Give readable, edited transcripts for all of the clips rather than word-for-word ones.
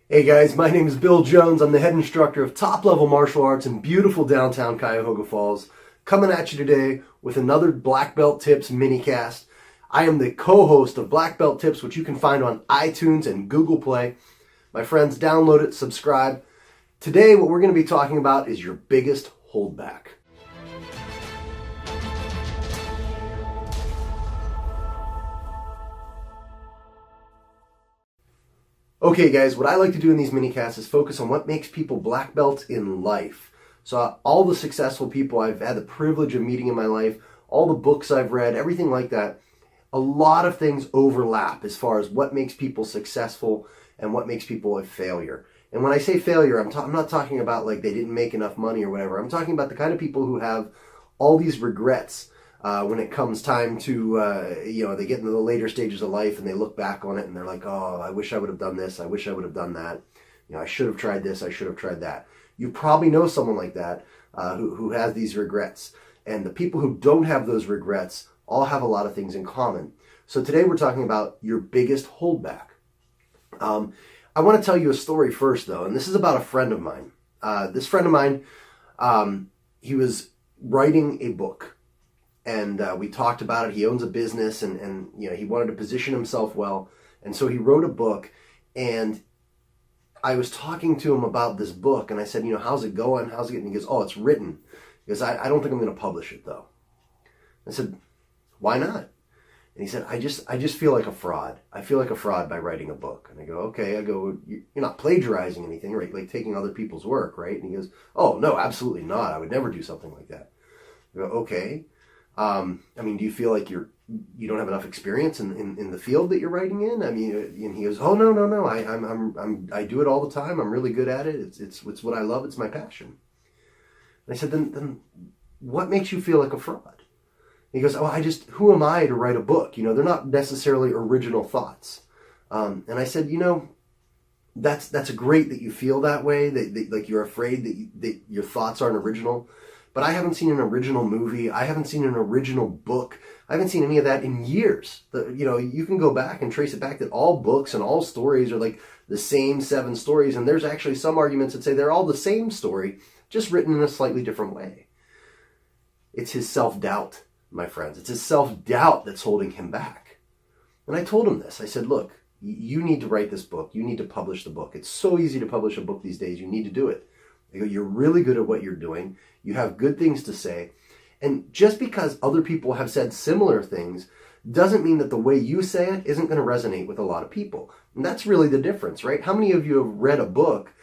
Hey guys, my name is Bill Jones. I'm the head instructor of top-level martial arts in beautiful downtown Cuyahoga Falls. Coming at you today with another Black Belt Tips minicast. I am the co-host of Black Belt Tips, which you can find on iTunes and Google Play. My friends, download it, subscribe. Today, what we're going to be talking about is your biggest holdback. Okay guys, what I like to do in these minicasts is focus on what makes people black belts in life. So all the successful people I've had the privilege of meeting in my life, all the books I've read, everything like that, a lot of things overlap as far as what makes people successful and what makes people a failure. And when I say failure, I'm not talking about like they didn't make enough money or whatever. I'm talking about the kind of people who have all these regrets when it comes time to, they get into the later stages of life and they look back on it and they're like, oh, I wish I would have done this. I wish I would have done that. I should have tried this. I should have tried that. You probably know someone like that who has these regrets. And the people who don't have those regrets all have a lot of things in common. So today we're talking about your biggest holdback. I want to tell you a story first, though, and this is about a friend of mine. This friend of mine, he was writing a book. And we talked about it. He owns a business and he wanted to position himself well. And so he wrote a book, and I was talking to him about this book, and I said, how's it going? How's it getting? He goes, oh, it's written. He goes, I don't think I'm going to publish it, though. I said, why not? And he said, I just feel like a fraud. I feel like a fraud by writing a book. And I go, okay. I go, you're not plagiarizing anything, right? Like taking other people's work, right? And he goes, oh, no, absolutely not. I would never do something like that. I go, okay. Do you feel like you don't have enough experience in the field that you're writing in? And he goes, oh, no. I do it all the time. I'm really good at it. It's what I love. It's my passion. And I said, then what makes you feel like a fraud? He goes, oh, who am I to write a book? They're not necessarily original thoughts. And I said, that's great that you feel that way, that like you're afraid that your thoughts aren't original. But I haven't seen an original movie. I haven't seen an original book. I haven't seen any of that in years. You can go back and trace it back that all books and all stories are like the same 7 stories. And there's actually some arguments that say they're all the same story, just written in a slightly different way. It's his self-doubt, my friends. It's his self-doubt that's holding him back. And I told him this. I said, look, you need to write this book. You need to publish the book. It's so easy to publish a book these days. You need to do it. You're really good at what you're doing. You have good things to say. And just because other people have said similar things doesn't mean that the way you say it isn't going to resonate with a lot of people. And that's really the difference, right? How many of you have read a book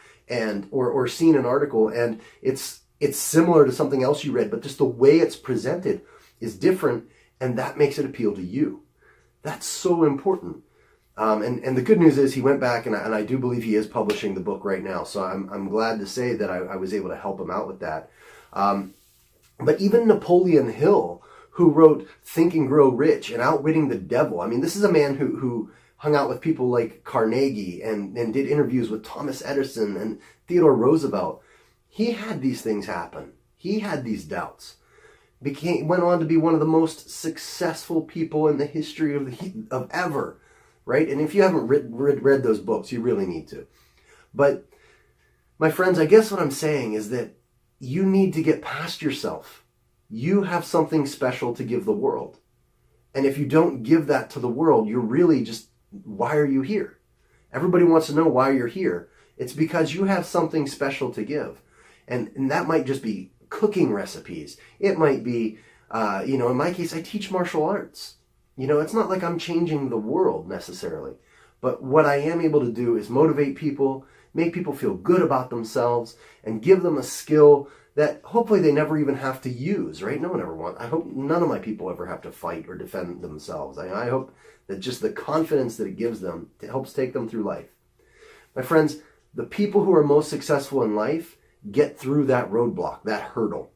or seen an article and it's similar to something else you read, but just the way it's presented is different, and that makes it appeal to you? That's so important. And the good news is he went back, and I do believe he is publishing the book right now. So I'm glad to say that I was able to help him out with that. But even Napoleon Hill, who wrote Think and Grow Rich and Outwitting the Devil. This is a man who hung out with people like Carnegie and did interviews with Thomas Edison and Theodore Roosevelt. He had these things happen. He had these doubts. Went on to be one of the most successful people in the history of ever. Right? And if you haven't read those books, you really need to. But my friends, I guess what I'm saying is that you need to get past yourself. You have something special to give the world. And if you don't give that to the world, you're really just, why are you here? Everybody wants to know why you're here. It's because you have something special to give. And that might just be cooking recipes. It might be, in my case, I teach martial arts. It's not like I'm changing the world necessarily, but what I am able to do is motivate people, make people feel good about themselves, and give them a skill that hopefully they never even have to use, right? I hope none of my people ever have to fight or defend themselves. I hope that just the confidence that it gives them helps take them through life. My friends, the people who are most successful in life get through that roadblock, that hurdle.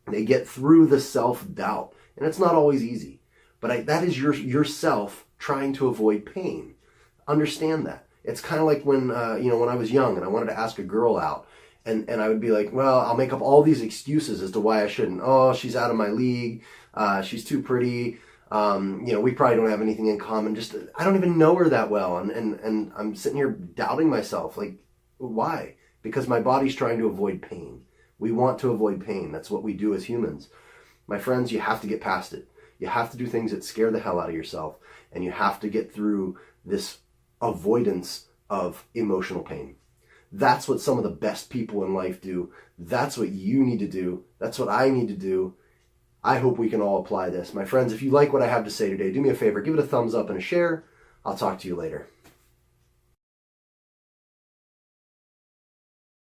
They get through the self-doubt, and it's not always easy. But that is yourself trying to avoid pain. Understand that. It's kind of like when I was young and I wanted to ask a girl out, and I would be like, well, I'll make up all these excuses as to why I shouldn't. Oh, she's out of my league. She's too pretty. We probably don't have anything in common. Just, I don't even know her that well. And I'm sitting here doubting myself. Like, why? Because my body's trying to avoid pain. We want to avoid pain. That's what we do as humans. My friends, you have to get past it. You have to do things that scare the hell out of yourself. And you have to get through this avoidance of emotional pain. That's what some of the best people in life do. That's what you need to do. That's what I need to do. I hope we can all apply this. My friends, if you like what I have to say today, do me a favor, give it a thumbs up and a share. I'll talk to you later.